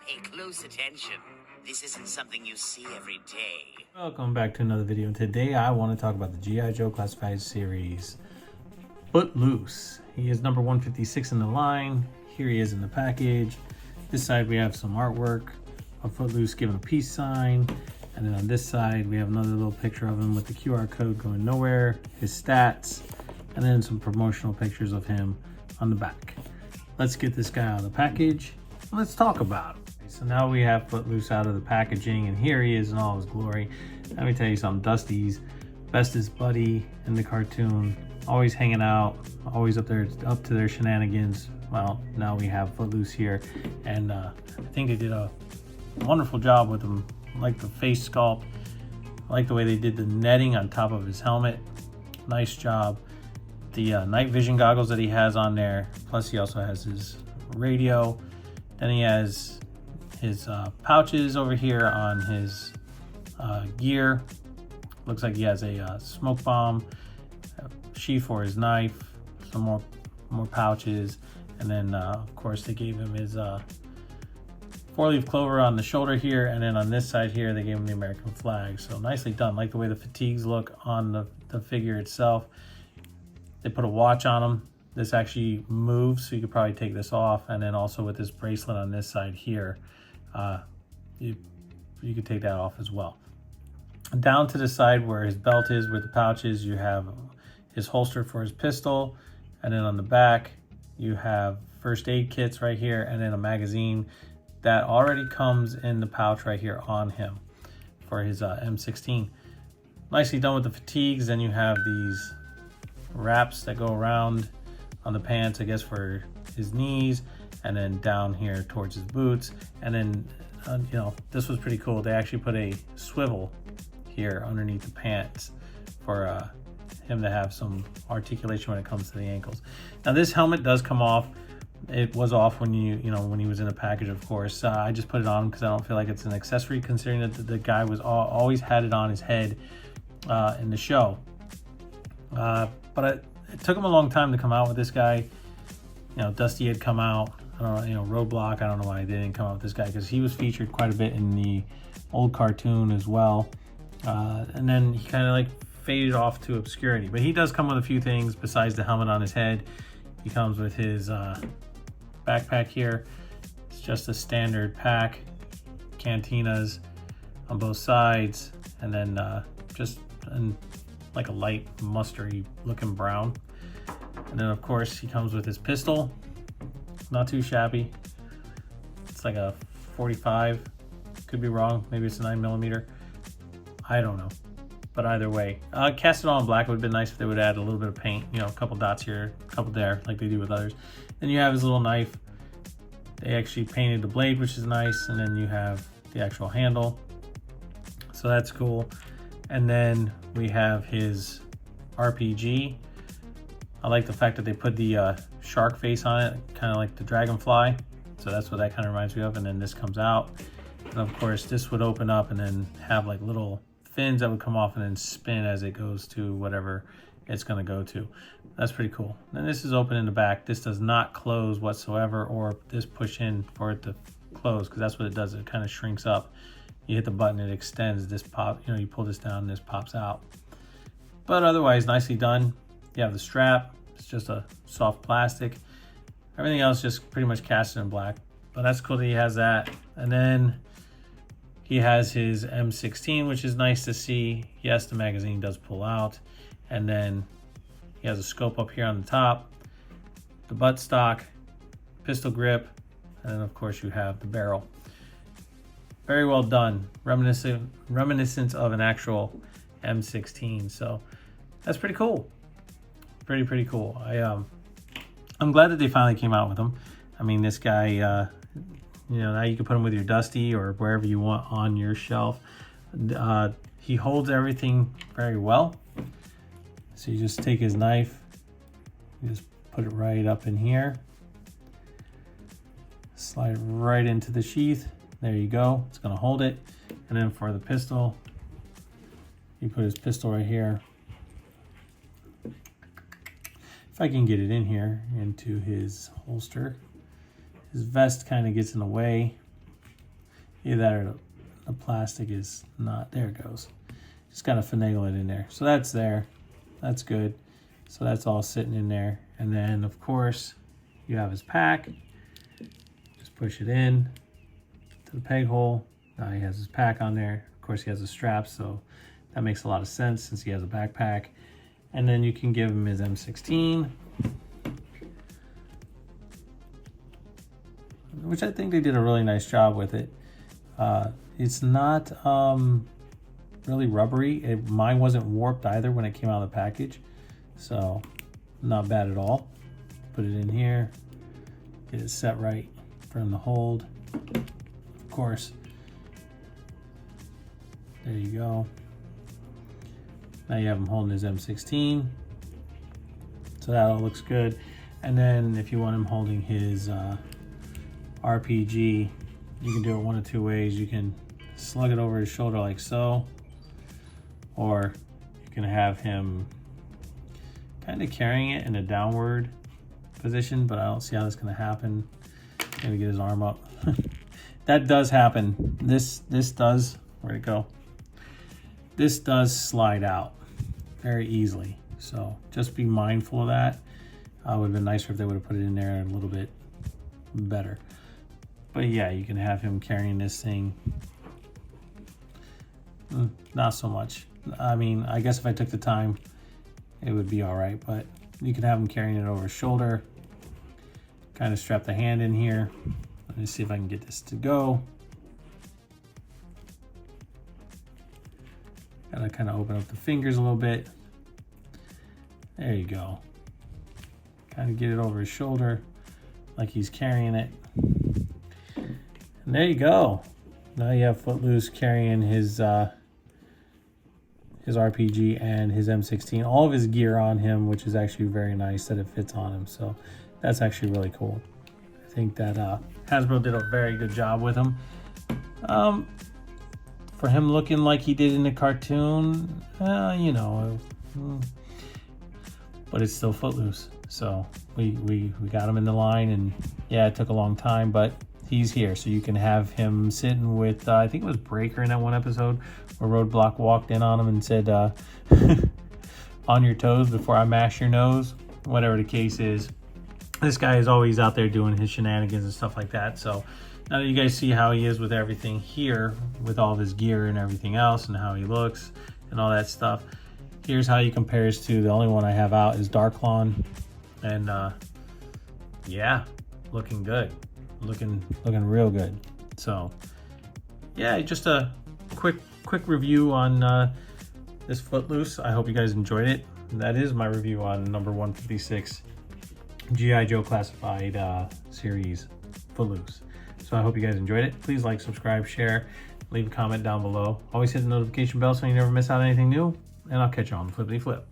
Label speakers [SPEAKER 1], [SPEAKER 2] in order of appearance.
[SPEAKER 1] Pay close attention. This isn't something you see every day.
[SPEAKER 2] Welcome back to another video. Today I want to talk about the G.I. Joe Classified Series FootLoose. He is number 156 in the line. Here he is in the package. This side we have some artwork of FootLoose giving a peace sign. And then on this side we have another little picture of him with the QR code going nowhere, his stats, and then some promotional pictures of him on the back. Let's get this guy out of the package and let's talk about him. So now we have FootLoose out of the packaging, and here he is in all his glory. Let me tell you something, Dusty's bestest buddy in the cartoon, always hanging out, always up to their shenanigans. Well, now we have FootLoose here, and I think they did a wonderful job with him. I like the face sculpt, I like the way they did the netting on top of his helmet. Nice job. The night vision goggles that he has on there, plus he also has his radio. Then he has his pouches over here on his gear. Looks like he has a smoke bomb, a sheath for his knife, some more pouches, and then of course they gave him his four-leaf clover on the shoulder here, and then on this side here they gave him the American flag. So nicely done. Like the way the fatigues look on the figure itself. They put a watch on him. This actually moves, so you could probably take this off, and then also with this bracelet on this side here, you could take that off as well. Down to the side where his belt is with the pouches, you have his holster for his pistol, and then on the back you have first aid kits right here, and then a magazine that already comes in the pouch right here on him for his M16. Nicely done with the fatigues. Then you have these wraps that go around on the pants, I guess for his knees, and then down here towards his boots. And then you know, this was pretty cool. They actually put a swivel here underneath the pants for him to have some articulation when it comes to the ankles. Now this helmet does come off. It was off when when he was in the package, of course. I just put it on because I don't feel like it's an accessory, considering that the guy was always had it on his head in the show. But it took him a long time to come out with this guy. You know, Dusty had come out. I don't know, Roadblock. I don't know why they didn't come out with this guy, because he was featured quite a bit in the old cartoon as well. And then he kind of like faded off to obscurity. But he does come with a few things besides the helmet on his head. He comes with his backpack here. It's just a standard pack, cantinas on both sides, and then just like a light mustardy looking brown. And then of course he comes with his pistol. Not too shabby. It's like a 45, could be wrong, maybe it's a 9mm, I don't know. But either way, cast it all in black. It would have been nice if they would add a little bit of paint, you know, a couple dots here, a couple there, like they do with others. Then you have his little knife. They actually painted the blade, which is nice, and then you have the actual handle, so that's cool. And then we have his RPG. I like the fact that they put the shark face on it, kind of like the dragonfly, so that's what that kind of reminds me of. And then this comes out, and of course this would open up and then have like little fins that would come off and then spin as it goes to whatever it's going to go to. That's pretty cool. And this is open in the back. This does not close whatsoever, or this push in for it to close, because that's what it does. It kind of shrinks up. You hit the button, it extends. This pop, you pull this down and this pops out. But otherwise, nicely done. You have the strap. It's just a soft plastic. Everything else just pretty much cast in black. But that's cool that he has that. And then he has his M16, which is nice to see. Yes, the magazine does pull out. And then he has a scope up here on the top, the buttstock, pistol grip, and then of course you have the barrel. Very well done. Reminiscent of an actual M16. So that's pretty cool. Pretty cool. I'm glad that they finally came out with him. I mean, this guy, now you can put him with your Dusty or wherever you want on your shelf. He holds everything very well. So you just take his knife, you just put it right up in here, slide it right into the sheath. There you go. It's going to hold it. And then for the pistol, you put his pistol right here. If I can get it in here into his holster. His vest kind of gets in the way. Either that or the plastic is not. There it goes. Just gotta finagle it in there. So that's there. That's good. So that's all sitting in there. And then of course you have his pack. Just push it in to the peg hole. Now he has his pack on there. Of course he has a strap, so that makes a lot of sense since he has a backpack. And then you can give him his M16, which I think they did a really nice job with it. It's not really rubbery. Mine wasn't warped either when it came out of the package, so not bad at all. Put it in here, get it set right for him to hold. Of course, there you go. Now you have him holding his M16, so that all looks good. And then if you want him holding his RPG, you can do it one of two ways. You can slug it over his shoulder like so, or you can have him kind of carrying it in a downward position, but I don't see how that's going to happen. Maybe get his arm up. That does happen. This does, where'd it go? This does slide out very easily, so just be mindful of that. It would have been nicer if they would have put it in there a little bit better. But yeah, you can have him carrying this thing. Not so much. I mean, I guess if I took the time, it would be all right, but you can have him carrying it over his shoulder. Kind of strap the hand in here. Let me see if I can get this to go. Gotta kind of open up the fingers a little bit. There you go. Kind of get it over his shoulder like he's carrying it. And there you go. Now you have FootLoose carrying his RPG and his M16, all of his gear on him, which is actually very nice that it fits on him. So that's actually really cool. I think that Hasbro did a very good job with him. For him looking like he did in the cartoon, you know, but it's still FootLoose. So we got him in the line, and yeah, it took a long time, but he's here. So you can have him sitting with, I think it was Breaker in that one episode where Roadblock walked in on him and said, on your toes before I mash your nose, whatever the case is. This guy is always out there doing his shenanigans and stuff like that. So now that you guys see how he is with everything here, with all of his gear and everything else, and how he looks and all that stuff, here's how he compares to the only one I have out is Darklon. And yeah, looking good, looking real good. So yeah, just a quick review on this FootLoose. I hope you guys enjoyed it. That is my review on number 156 G.I. Joe Classified series FootLoose. So I hope you guys enjoyed it. Please like, subscribe, share, leave a comment down below. Always hit the notification bell so you never miss out on anything new. And I'll catch you on the flippity flip.